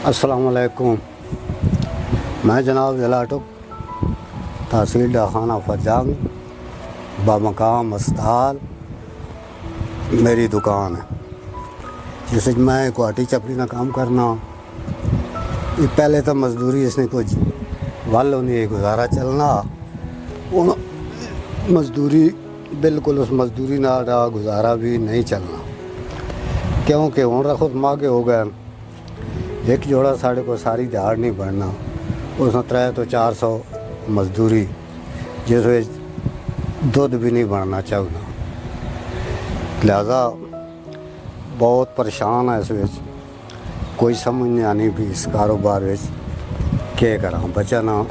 السلام علیکم. میں جناب ضلع ٹک تحصیل ڈاخانہ فجانگ بامقام اسٹال میری دکان ہے جس میں کوٹی چپلی نہ کام کرنا. یہ پہلے تو مزدوری اس نے کچھ ول نہیں گزارا چلنا مزدوری بالکل اس مزدوری نہ رہا گزارا بھی نہیں چلنا کیونکہ ہوں خود ماگے ہو گئے. ایک جوڑا ساڑھے کو ساری دیہڑ نہیں بڑھنا اس نے 300 تو 400 مزدوری جس میں دودھ بھی نہیں بڑھنا چاہنا. لہذا بہت پریشان ہے اس میں کوئی سمجھ نہیں آنی بھی اس کاروبار میں کیا کراں بچنا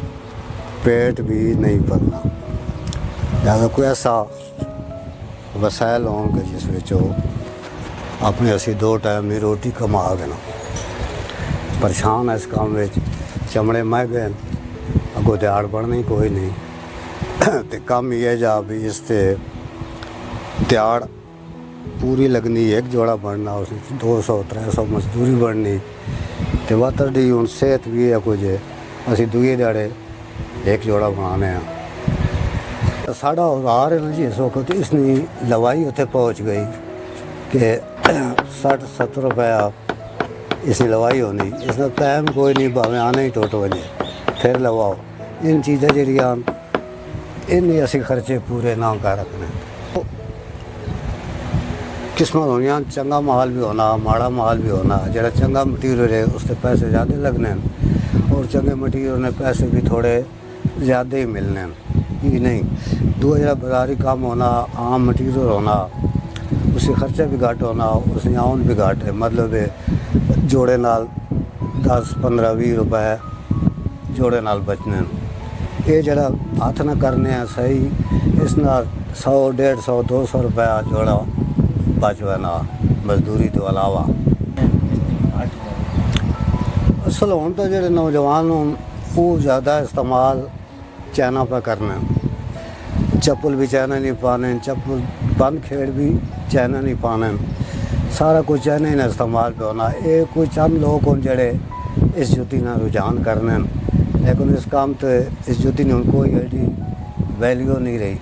پیٹ بھی نہیں بھرنا. لہذا کوئی ایسا وسائل ہوں کہ جس میں اپنے اسی 2 ٹائم میں روٹی کما گنا. پریشان ہے اس کام میں چمڑے مہ گئے اگو دیہڑ بڑھنی کوئی نہیں تے کم یہ جا بھی اس تے دیہڑ پوری لگنی ایک جوڑا بڑھنا اس 200-300 مزدوری بڑھنی تے واتر دی ہوں صحت بھی ہے کچھ اسی دوئے دیہڑے ایک جوڑا بنانے ہیں. ساڑھا ہزار ہے نا جی اس وقت اس نے لوائی اتنے پہنچ گئی کہ 60-70 روپیہ اس نے لوائی ہونی. اس نے ٹائم کوئی نہیں بھاویں آنے ہی ٹوٹ وجے پھر لواؤ. ان چیزیں جڑیاں ان اسی خرچے پورے نہ کر رکھنے. قسمت ہونی چنگا مال بھی ہونا ماڑا مال بھی ہونا. جڑا چنگا مٹیریل ہے اس سے پیسے زیادہ لگنے اور چنگے مٹیریل نے پیسے بھی تھوڑے زیادہ ہی ملنے. یہ نہیں دو جڑا بازاری کام ہونا عام مٹیریل ہونا اس سے خرچہ بھی گھٹ ہونا اس نے آؤن بھی گھٹ ہے. مطلب جوڑے نال 10-15-20 روپے جوڑے نال بچنے. یہ جڑا ہاتھ نہ کرنے ہیں صحیح اس نال 100-150-200 روپیہ جوڑا بچنا مزدوری تو علاوہ. اصل ہوں تو جڑے نوجوان ہوں وہ زیادہ استعمال چائنا پہ کرنا. چپل بھی چائنا نہیں پانے چپل بند کھیڑ بھی چائنا نہیں پانے سارا کچھ چائنا ہی نہ استعمال پہ ہونا. یہ کوئی چند لوگ ہوں جڑے اس جوتی نہ رجحان کرنے لیکن اس کام تو اس جوتی نے کوئی ایڈی ویلیو نہیں رہی.